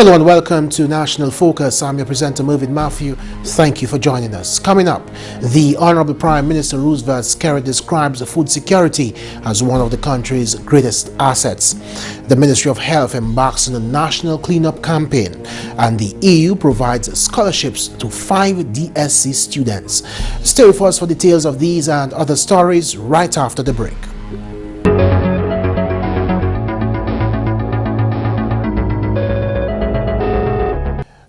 Hello and welcome to National Focus. I'm your presenter Mervin. Thank you for joining us. Coming up, the Honorable Prime Minister Roosevelt Skerrit describes food security as one of the country's greatest assets. The Ministry of Health embarks on a national cleanup campaign, and the EU provides scholarships to 5 DSC students. Stay with us for details of these and other stories right after the break.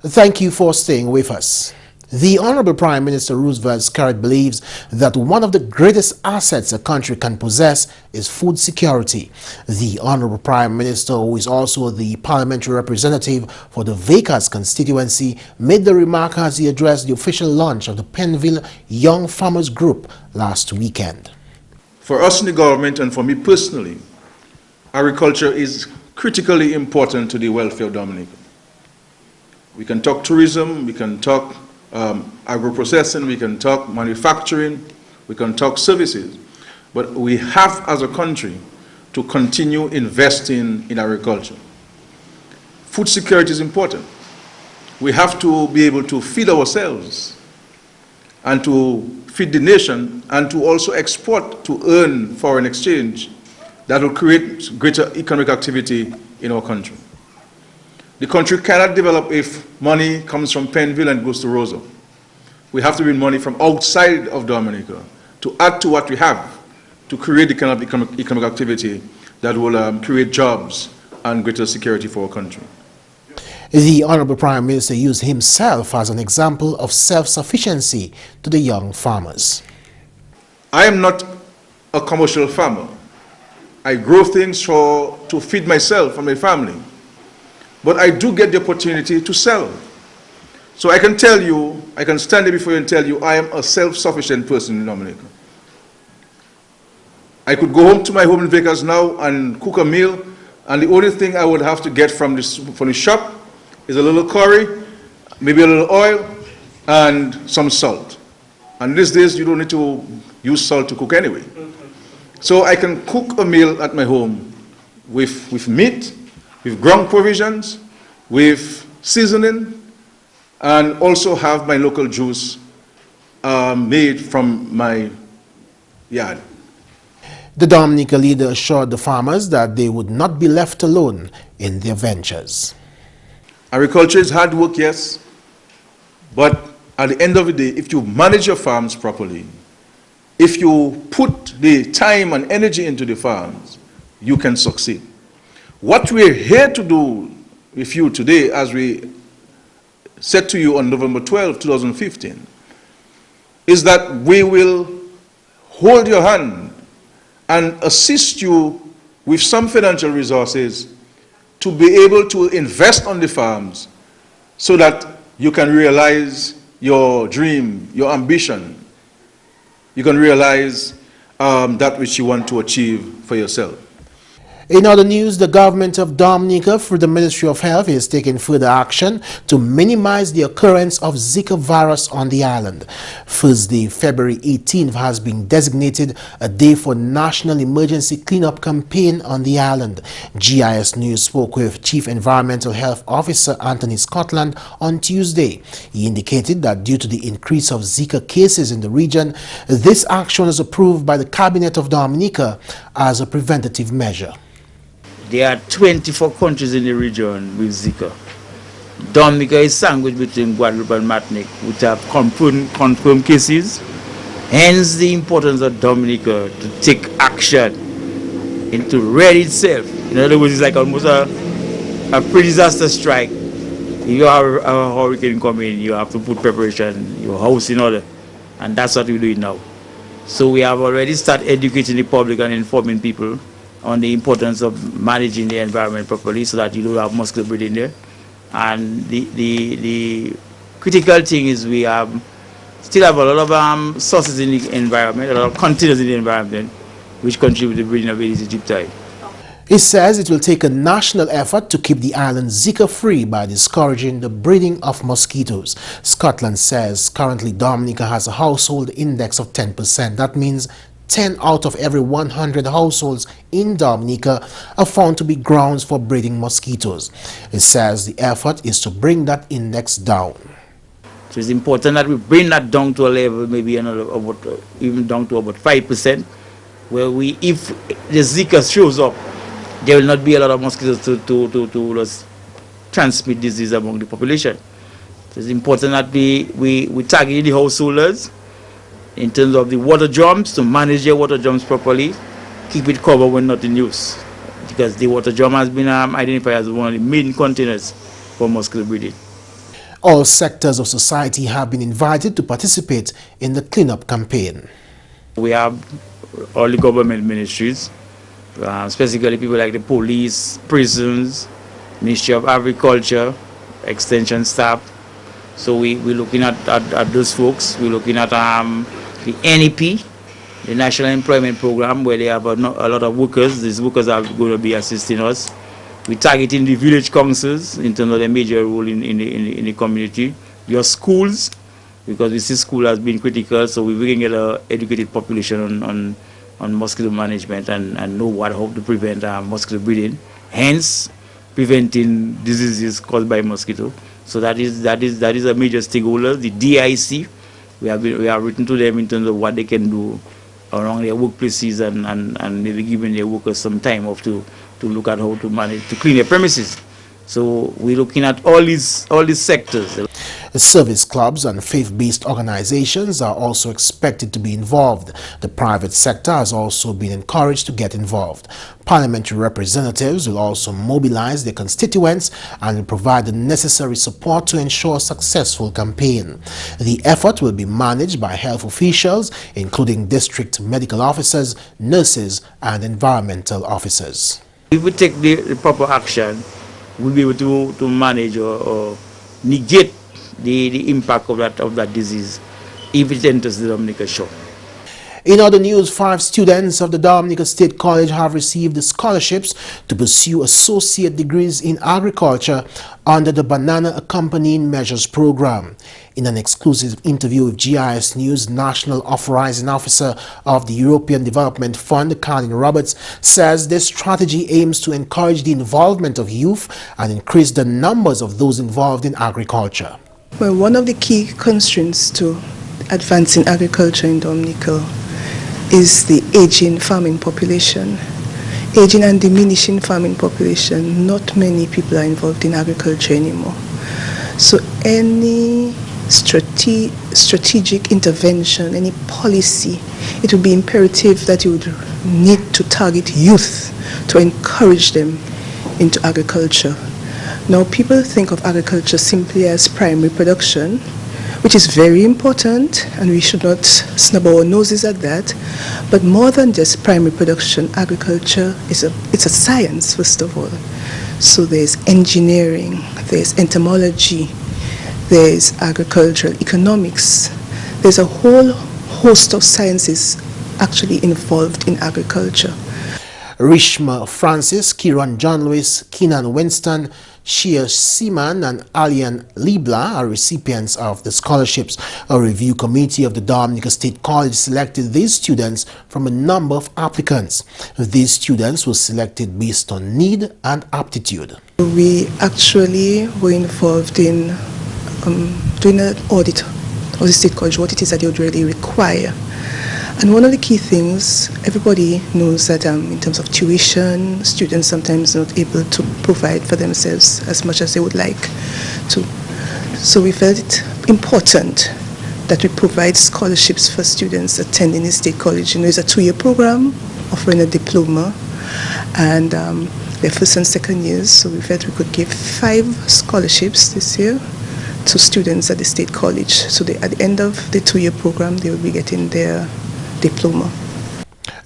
Thank you for staying with us. The Honorable Prime Minister Roosevelt Skerrit believes that one of the greatest assets a country can possess is food security. The Honorable Prime Minister, who is also the parliamentary representative for the Vacas constituency, made the remark as he addressed the official launch of the Penville Young Farmers Group last weekend. For us in the government and for me personally, agriculture is critically important to the welfare of Dominica. We can talk tourism, we can talk agro-processing, we can talk manufacturing, we can talk services. But we have, as a country, to continue investing in agriculture. Food security is important. We have to be able to feed ourselves and to feed the nation and to also export to earn foreign exchange that will create greater economic activity in our country. The country cannot develop if money comes from Penville and goes to Rosa. We have to bring money from outside of Dominica to add to what we have to create the kind of economic activity that will create jobs and greater security for our country. The Honorable Prime Minister used himself as an example of self-sufficiency to the young farmers. I am not a commercial farmer. I grow things to feed myself and my family. But I do get the opportunity to sell. So I can tell you, I can stand here before you and tell you I am a self-sufficient person in Dominica. I could go home to my home in Vegas now and cook a meal, and the only thing I would have to get from the shop is a little curry, maybe a little oil, and some salt. And these days you don't need to use salt to cook anyway. So I can cook a meal at my home with meat, with ground provisions, with seasoning, and also have my local juice made from my yard. The Dominica leader assured the farmers that they would not be left alone in their ventures. Agriculture is hard work, yes, but at the end of the day, if you manage your farms properly, if you put the time and energy into the farms, you can succeed. What we're here to do with you today, as we said to you on November 12, 2015, is that we will hold your hand and assist you with some financial resources to be able to invest on the farms so that you can realize your dream, your ambition. You can realize that which you want to achieve for yourself. In other news, the government of Dominica, through the Ministry of Health, is taking further action to minimize the occurrence of Zika virus on the island. Thursday, February 18th, has been designated a day for National Emergency Cleanup Campaign on the island. GIS News spoke with Chief Environmental Health Officer Anthony Scotland on Tuesday. He indicated that due to the increase of Zika cases in the region, this action is approved by the Cabinet of Dominica as a preventative measure. There are 24 countries in the region with Zika. Dominica is sandwiched between Guadeloupe and Martinique, which have confirmed cases. Hence the importance of Dominica to take action and to ready itself. In other words, it's like almost a pre-disaster strike. If you have a hurricane coming, you have to put preparation, your house in order. And that's what we're doing now. So we have already started educating the public and informing people on the importance of managing the environment properly so that you don't have mosquito breeding there. And the critical thing is we still have a lot of sources in the environment, a lot of containers in the environment, which contribute to the breeding of Aedes aegypti. He says it will take a national effort to keep the island Zika-free by discouraging the breeding of mosquitoes. Scotland says currently Dominica has a household index of 10%. That means 10 out of every 100 households in Dominica are found to be grounds for breeding mosquitoes. It says the effort is to bring that index down. So it's important that we bring that down to a level, maybe even down to about 5%, where if the Zika shows up, there will not be a lot of mosquitoes to transmit disease among the population. So it's important that we target the householders in terms of the water drums, to manage their water drums properly, keep it covered when not in use, because the water drum has been identified as one of the main containers for mosquito breeding. All sectors of society have been invited to participate in the cleanup campaign. We have all the government ministries, specifically people like the police, prisons, Ministry of Agriculture, extension staff. So we're looking at those folks. We're looking at the NEP, the National Employment Program, where they have a lot of workers. These workers are going to be assisting us. We're targeting the village councils in terms of their major role in the community. Your schools, because we see school as being critical, so we can get an educated population on mosquito management and know how to prevent mosquito breeding, hence preventing diseases caused by mosquito. So that is a major stakeholder. The DIC, we have written to them in terms of what they can do around their workplaces and maybe giving their workers some time off to look at how to manage to clean their premises. So we're looking at all these sectors. Service clubs and faith-based organizations are also expected to be involved. The private sector has also been encouraged to get involved. Parliamentary representatives will also mobilize their constituents and will provide the necessary support to ensure a successful campaign. The effort will be managed by health officials, including district medical officers, nurses, and environmental officers. If we take the proper action, we'll be able to manage or negate the impact of that disease if it enters the Dominica shore. In other news, 5 students of the Dominica State College have received scholarships to pursue associate degrees in agriculture under the Banana Accompanying Measures program. In an exclusive interview with GIS News, National Authorizing Officer of the European Development Fund, Colin Roberts, says this strategy aims to encourage the involvement of youth and increase the numbers of those involved in agriculture. Well, one of the key constraints to advancing agriculture in Dominica is the aging farming population. Aging and diminishing farming population, not many people are involved in agriculture anymore. So any strategic intervention, any policy, it would be imperative that you would need to target youth to encourage them into agriculture. Now, people think of agriculture simply as primary production, which is very important, and we should not snub our noses at that. But more than just primary production, agriculture it's a science, first of all. So there's engineering, there's entomology, there's agricultural economics. There's a whole host of sciences actually involved in agriculture. Rishma Francis, Kieran John Lewis, Keenan Winston, Shia Seaman and Alian Libla are recipients of the scholarships. A review committee of the Dominica State College selected these students from a number of applicants. These students were selected based on need and aptitude. We actually were involved in doing an audit of the State College, what it is that they would really require. And one of the key things, everybody knows that in terms of tuition, students sometimes not able to provide for themselves as much as they would like to. So we felt it important that we provide scholarships for students attending the State College. You know, it's a 2-year program offering a diploma, and their first and second years. So we felt we could give 5 scholarships this year to students at the State College. So at the end of the 2-year program, they will be getting their diploma.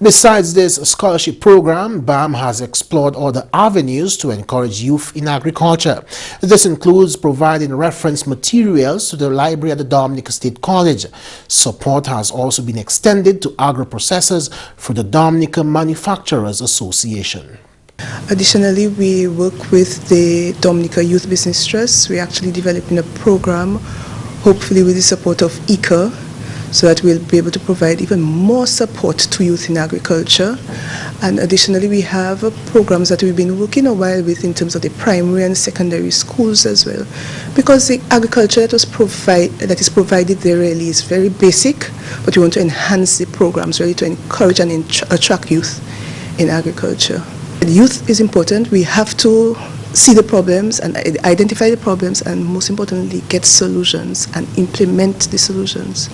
Besides this scholarship program, BAM has explored other avenues to encourage youth in agriculture. This includes providing reference materials to the library at the Dominica State College. Support has also been extended to agro-processors through the Dominica Manufacturers Association. Additionally, we work with the Dominica Youth Business Trust. We're actually developing a program, hopefully with the support of ICA, so that we'll be able to provide even more support to youth in agriculture. And additionally, we have programs that we've been working a while with in terms of the primary and secondary schools as well, because the agriculture that is provided there really is very basic, but we want to enhance the programs really to encourage and attract youth in agriculture. Youth is important. We have to see the problems and identify the problems, and most importantly, get solutions and implement the solutions.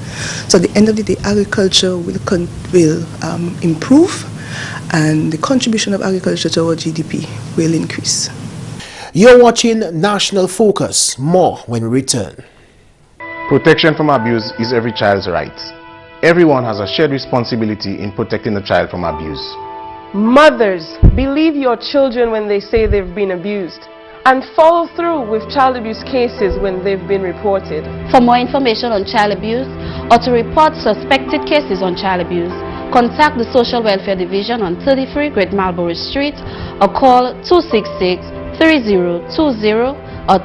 So at the end of the day, agriculture will improve, and the contribution of agriculture to our GDP will increase. You're watching National Focus. More when we return. Protection from abuse is every child's right. Everyone has a shared responsibility in protecting the child from abuse. Mothers, believe your children when they say they've been abused, and follow through with child abuse cases when they've been reported. For more information on child abuse or to report suspected cases on child abuse, contact the Social Welfare Division on 33 Great Marlborough Street or call 266-3020 or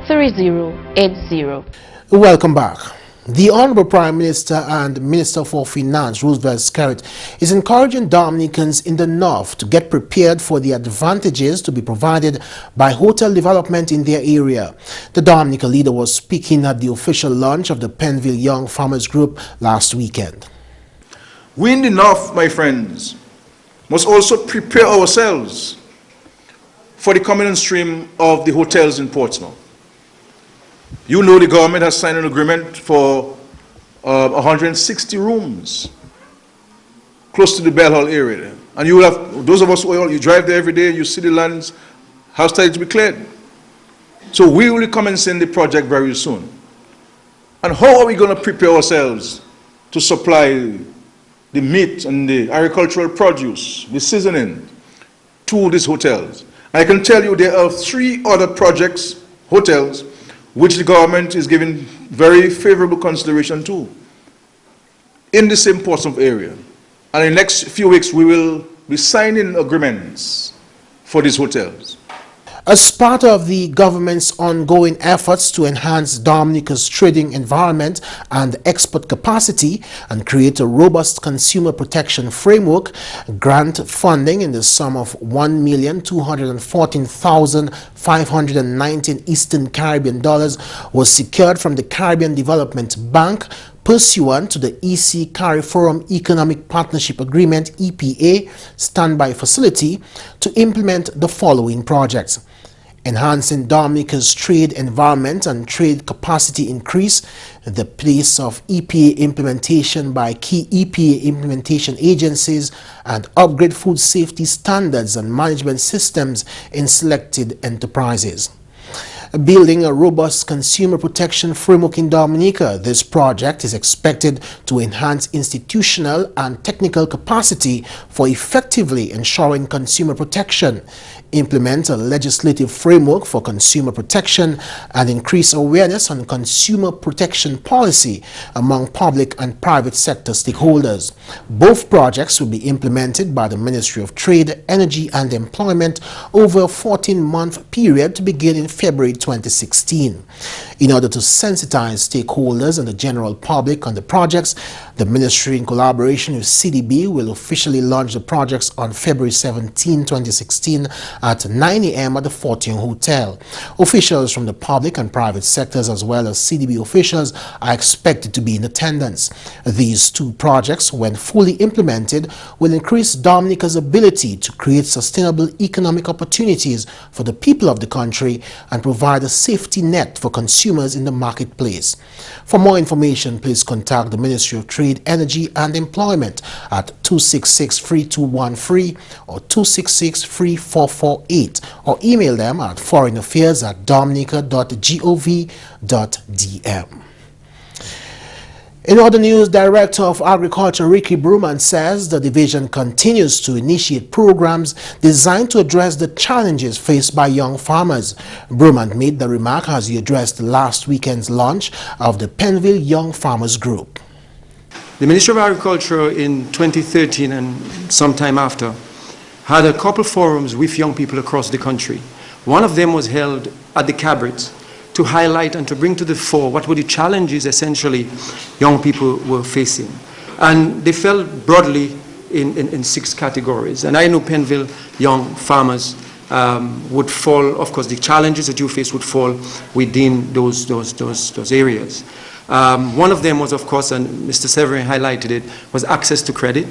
266-3080. Welcome back. The Honorable Prime Minister and Minister for Finance, Roosevelt Skerrit, is encouraging Dominicans in the North to get prepared for the advantages to be provided by hotel development in their area. The Dominica leader was speaking at the official launch of the Penville Young Farmers Group last weekend. We in the North, my friends, must also prepare ourselves for the coming on stream of the hotels in Portsmouth. You know the government has signed an agreement for 160 rooms close to the Bell Hall area there. And you will have, those of us who you drive there every day, you see the lands, have started to be cleared. So we will be commencing the project very soon. And how are we going to prepare ourselves to supply the meat and the agricultural produce, the seasoning, to these hotels? I can tell you there are 3 other projects, hotels, which the government is giving very favorable consideration to in the same Portsmouth area. And in the next few weeks, we will be signing agreements for these hotels. As part of the government's ongoing efforts to enhance Dominica's trading environment and export capacity and create a robust consumer protection framework, grant funding in the sum of $1,214,519 Eastern Caribbean dollars was secured from the Caribbean Development Bank pursuant to the EC CARIFORUM Economic Partnership Agreement (EPA) standby facility to implement the following projects: enhancing Dominica's trade environment and trade capacity increase, the place of EPA implementation by key EPA implementation agencies, and upgrade food safety standards and management systems in selected enterprises. Building a robust consumer protection framework in Dominica, this project is expected to enhance institutional and technical capacity for effectively ensuring consumer protection, implement a legislative framework for consumer protection, and increase awareness on consumer protection policy among public and private sector stakeholders. Both projects will be implemented by the Ministry of Trade, Energy and Employment over a 14-month period to begin in February 2016. In order to sensitize stakeholders and the general public on the projects, the Ministry, in collaboration with CDB, will officially launch the projects on February 17, 2016 at 9 a.m. at the Fortune Hotel. Officials from the public and private sectors as well as CDB officials are expected to be in attendance. These 2 projects, when fully implemented, will increase Dominica's ability to create sustainable economic opportunities for the people of the country and provide a safety net for consumers in the marketplace. For more information, please contact the Ministry of Trade, Energy and Employment at 266-3213 or 266-3448 or email them at foreignaffairs@dominica.gov.dm. In other news, Director of Agriculture Ricky Bruman says the division continues to initiate programs designed to address the challenges faced by young farmers. Bruman made the remark as he addressed last weekend's launch of the Penville Young Farmers Group. The Ministry of Agriculture in 2013 and sometime after had a couple forums with young people across the country. One of them was held at the Cabot to highlight and to bring to the fore what were the challenges essentially young people were facing. And they fell broadly in 6 categories. And I know Penville young farmers would fall, of course, the challenges that you face would fall within those areas. One of them was, of course, and Mr. Severin highlighted it, was access to credit.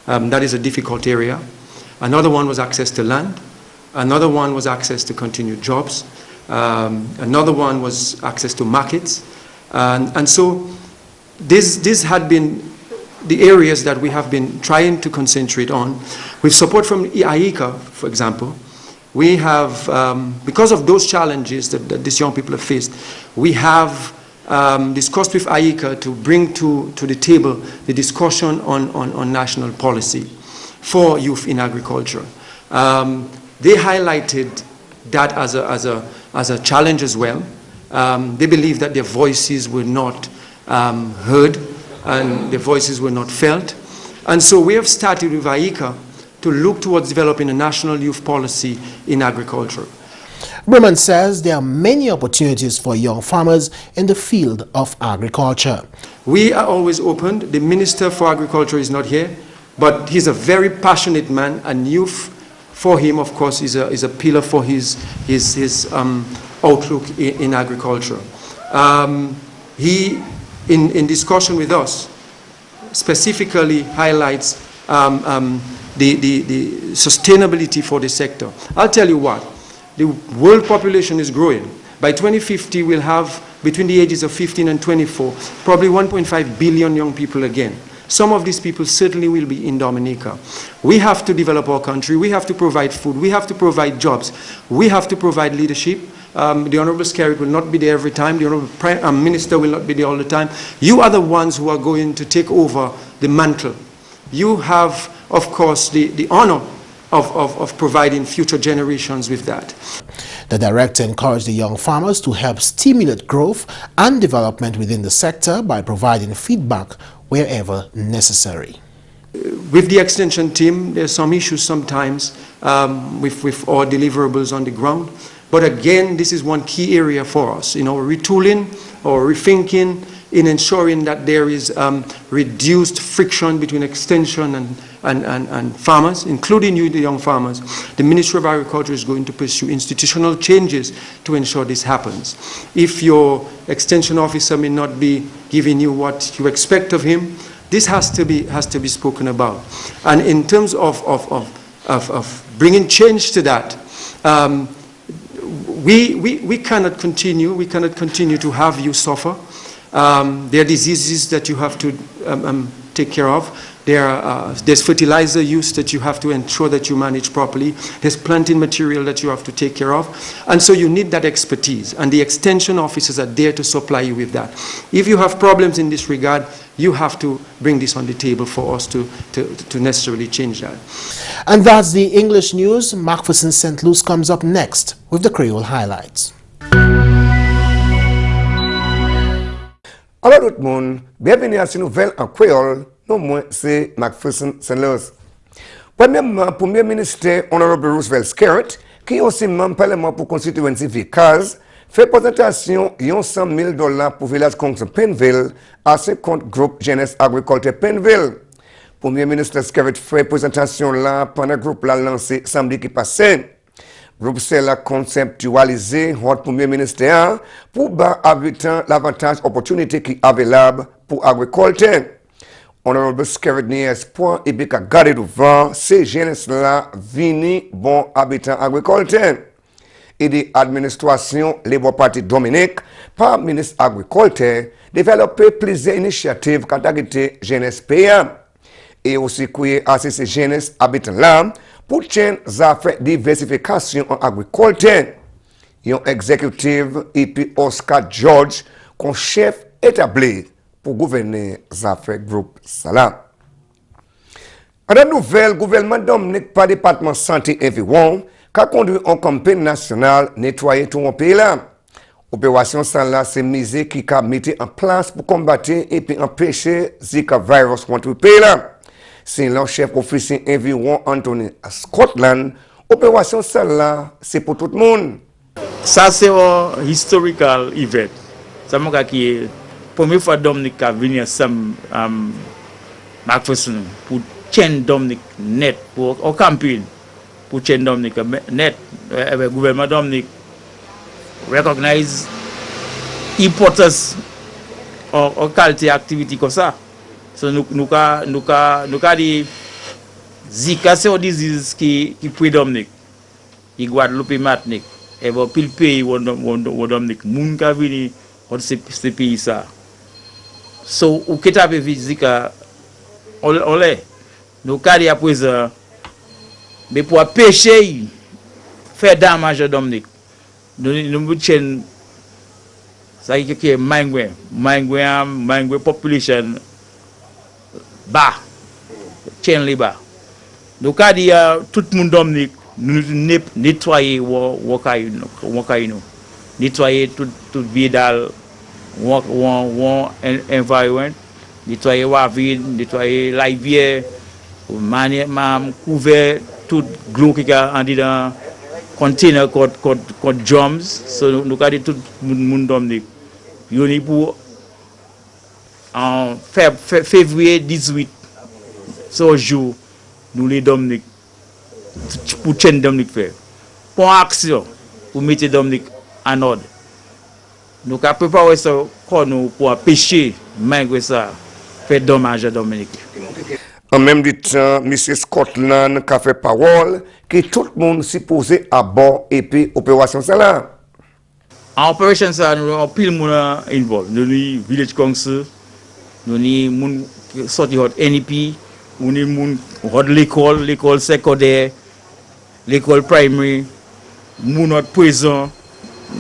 That is a difficult area. Another one was access to land. Another one was access to continued jobs. Another one was access to markets. And so this had been the areas that we have been trying to concentrate on. With support from IECA, for example, we have, because of those challenges that these young people have faced, we have discussed with IECA to bring to the table the discussion on national policy for youth in agriculture. They highlighted that as a challenge as well. They believe that their voices were not heard and their voices were not felt. And so we have started with IECA to look towards developing a national youth policy in agriculture. Mervin says there are many opportunities for young farmers in the field of agriculture. We are always open. The Minister for Agriculture is not here, but he's a very passionate man, and youth for him, of course, is a pillar for his outlook in agriculture. He, in discussion with us, specifically highlights the sustainability for the sector. I'll tell you what, the world population is growing. By 2050, we'll have, between the ages of 15 and 24, probably 1.5 billion young people again. Some of these people certainly will be in Dominica. We have to develop our country. We have to provide food. We have to provide jobs. We have to provide leadership. The Honorable Skerrit will not be there every time. The Honorable Prime Minister will not be there all the time. You are the ones who are going to take over the mantle. You have, of course, the honor of providing future generations with that. The director encouraged the young farmers to help stimulate growth and development within the sector by providing feedback wherever necessary. With the extension team, there's some issues sometimes with our deliverables on the ground. But again, this is one key area for us, retooling or rethinking in ensuring that there is reduced friction between extension and farmers, including you, the young farmers. The Ministry of Agriculture is going to pursue institutional changes to ensure this happens. If your extension officer may not be giving you what you expect of him, this has to be spoken about. And in terms of bringing change to that, we cannot continue to have you suffer. There are diseases that you have to take care of. There's fertilizer use that you have to ensure that you manage properly. There's planting material that you have to take care of. And so you need that expertise. And the extension officers are there to supply you with that. If you have problems in this regard, you have to bring this on the table for us to necessarily change that. And that's the English news. McPherson St. Luce comes up next with the Creole highlights. Alors tout le monde, bienvenue à cette nouvelle en créole. Non, moi, c'est McPherson St. Luce. Premièrement, Premier Ministre Honorable Roosevelt Skerrit, qui est aussi membre parlement pour constituency Vicaz, fait présentation de $100 000 pour village contre Penville à 50 groupe jeunesse agriculture Penville. Premier Ministre Skerrit fait présentation là pendant le groupe l'a lancé samedi qui passé. Groupe c'est la conceptualisé votre Premier Ministre pour bas habitants l'avantage opportunité qui est available pour agriculture. Honorable Skerrit n'y espoir et bien qu'à garder devant ces jeunesses là vini bon habitants agriculture. Et de l'administration Labour Party Dominique par ministre agriculture développer plusieurs initiatives quant à la jeunesse paysan et aussi créer à ces jeunesses habitants là pour chaîne affaires diversification en agriculture. Un exécutif et puis Oscar George comme chef établi pour gouverner affaires groupe Salam. En la nouvelle, gouvernement Dominique par département santé environ qu'a conduit en campagne nationale nettoyer tout le pays là. Opération Salam c'est misé qui a mis en place pour combattre et puis empêcher Zika virus contre le pays là. C'est le chef officier environ Anthony Scotland. Opération Salam c'est pour tout le monde. ça c'est un historical event. Ça m'a qui première fois Dominique a venu ensemble McPherson pour change Dominique net pour au campagne pour change Dominique net le gouvernement Dominique recognize importance en qualité activité comme ça. So nous dit Zika c'est une disease qui prédomine qui Guadeloupe Martinique et va pile pays où Dominique moun ka vini dans ce pays ça. So ou qui t'a vu Zika on l'est nous cadre à présent mais pour pêcher faire dommage à Dominique nous chaîne ça qui est mangwe population bas chaîne les bas nous cadre tout le monde Dominique nous nettoyer wakaino nettoyer tout vidal environment nettoyer la ville nettoyer la rivière couvert tout glou qui a en dedans container code drums so nous cadre tout le monde Dominique yoni pour en février 18 ce jour nous les Dominique pour chaîne Dominique faire pour action pour mettre Dominique en ordre nous avons préparé ça pour pêcher malgré ça faire dommage à Dominique. En même temps, M. Scotland a fait parole que tout le monde supposé à bord et puis opération ça là. En opération ça nous avons pile monde involved nous avons village council nous avons monde sorti hot NEP nous avons l'école secondaire l'école primaire notre prison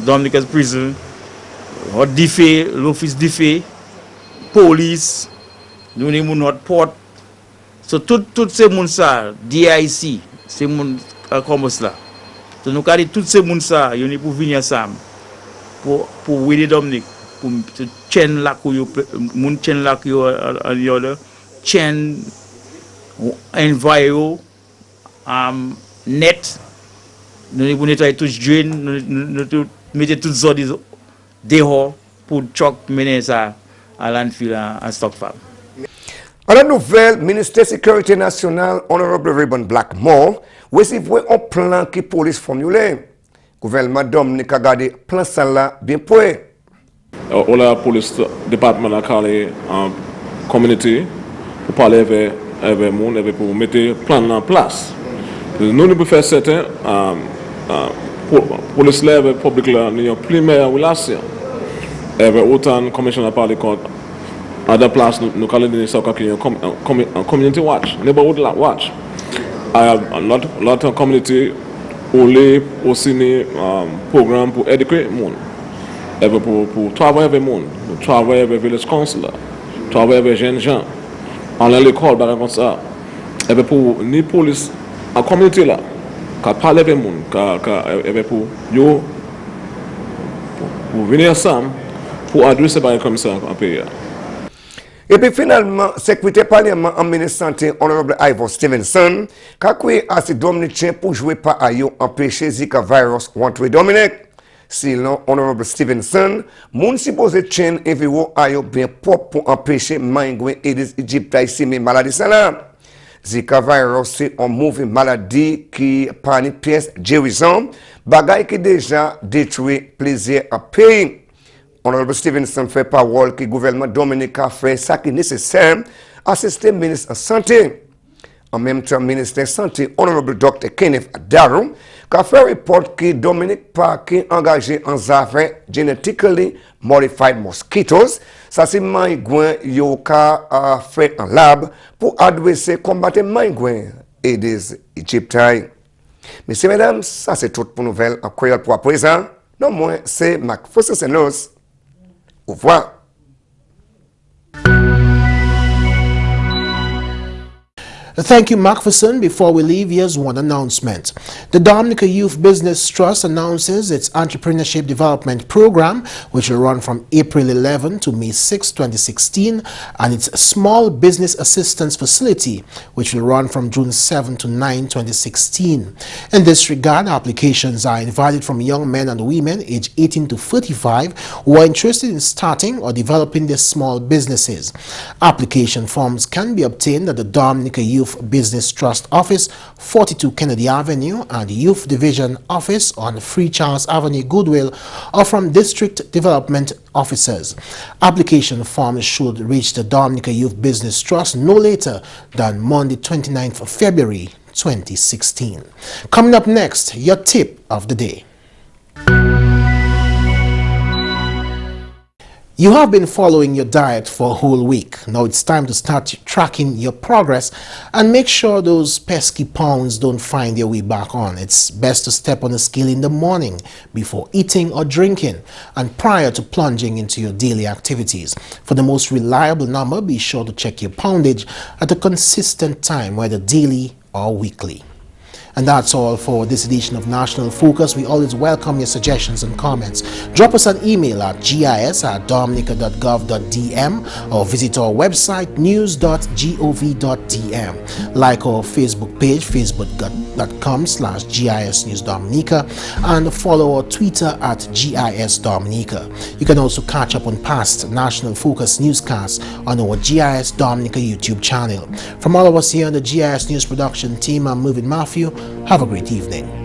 Dominica's prison hot DFE l'office DFE police nous avons notre port so tout ces monde ça DIC c'est monde comme cela so nous cadre tout ces monde ça ils pour venir ensemble pour aider Dominique pour chaîne la couille mon chaîne la couille en chaîne envoyer net nous pour nettoyer tout drain nous mettre toutes zones dehors pour choc mener ça à landfill à Stockfarm. À la nouvelle, ministre de Sécurité nationale, Honorable Ribbon Blackmore, recevait un plan qui police formulé. Gouvernement Dominica a gardé plan ça là bien prêt. La police département a calé en communauté pour parler avec le monde et pour mettre plan en place. Nous devons faire certain police là avec public là une première relation. Avec autant commission a parlé contre à la place nous allons donner ça comme community watch, neighborhood watch. I have a lot of community olé aussi un programme pour éduquer le monde. Et pour travailler avec le monde, travailler avec village council, travailler avec jeunes gens, en l'école par comme ça. Et pour ni police en communauté là, qui parle avec le monde, pour venir ensemble pour adresser par comme ça en pays. Et puis finalement, secrétaire parlement en ministre santé, Honorable Ivor Stevenson, qui a créé assez dominicain pour jouer par ailleurs empêcher Zika virus rentrer Dominique. Selon Honorable Stevenson, moun supposé chaîne environ ailleurs bien propre pour empêcher Mangouin et des Égyptiens semer maladie ça là. Zika virus c'est une mauvaise maladie qui parmi pièces guérison, bagaille qui déjà détruit plaisir à pays. Honorable Stevenson fait parole que le gouvernement Dominica fait ça qui est nécessaire à assister le ministre de la Santé. En même temps, le ministre de la Santé, Honorable Dr. Kenneth Darum, qui a fait un report que Dominique Park est engagé en affaires genetically modified mosquitoes. Ça, c'est Maïgouin Yoka a fait un lab pour adresser combattre Maïgouin et des Égyptiens. Messieurs, mesdames, ça c'est tout pour nouvelle en créole pour à présent. Non moins, c'est McPherson. Au revoir. Thank you, McPherson. Before we leave, here's one announcement. The Dominica Youth Business Trust announces its Entrepreneurship Development Program, which will run from April 11 to May 6, 2016, and its Small Business Assistance Facility, which will run from June 7 to 9, 2016. In this regard, applications are invited from young men and women aged 18 to 35 who are interested in starting or developing their small businesses. Application forms can be obtained at the Dominica Youth Business Trust Office, 42 Kennedy Avenue, and Youth Division Office on Free Charles Avenue, Goodwill, or from District Development Officers. Application forms should reach the Dominica Youth Business Trust no later than Monday, 29th of February, 2016. Coming up next, your tip of the day. You have been following your diet for a whole week. Now it's time to start tracking your progress and make sure those pesky pounds don't find their way back on. It's best to step on the scale in the morning before eating or drinking and prior to plunging into your daily activities. For the most reliable number, be sure to check your poundage at a consistent time, whether daily or weekly. And that's all for this edition of National Focus. We always welcome your suggestions and comments. Drop us an email at gis@dominica.gov.dm or visit our website news.gov.dm. Like our Facebook page, facebook.com/GIS News Dominica, and follow our Twitter at GIS Dominica. You can also catch up on past National Focus newscasts on our GIS Dominica YouTube channel. From all of us here on the GIS News production team, I'm Mervin. Have a great evening.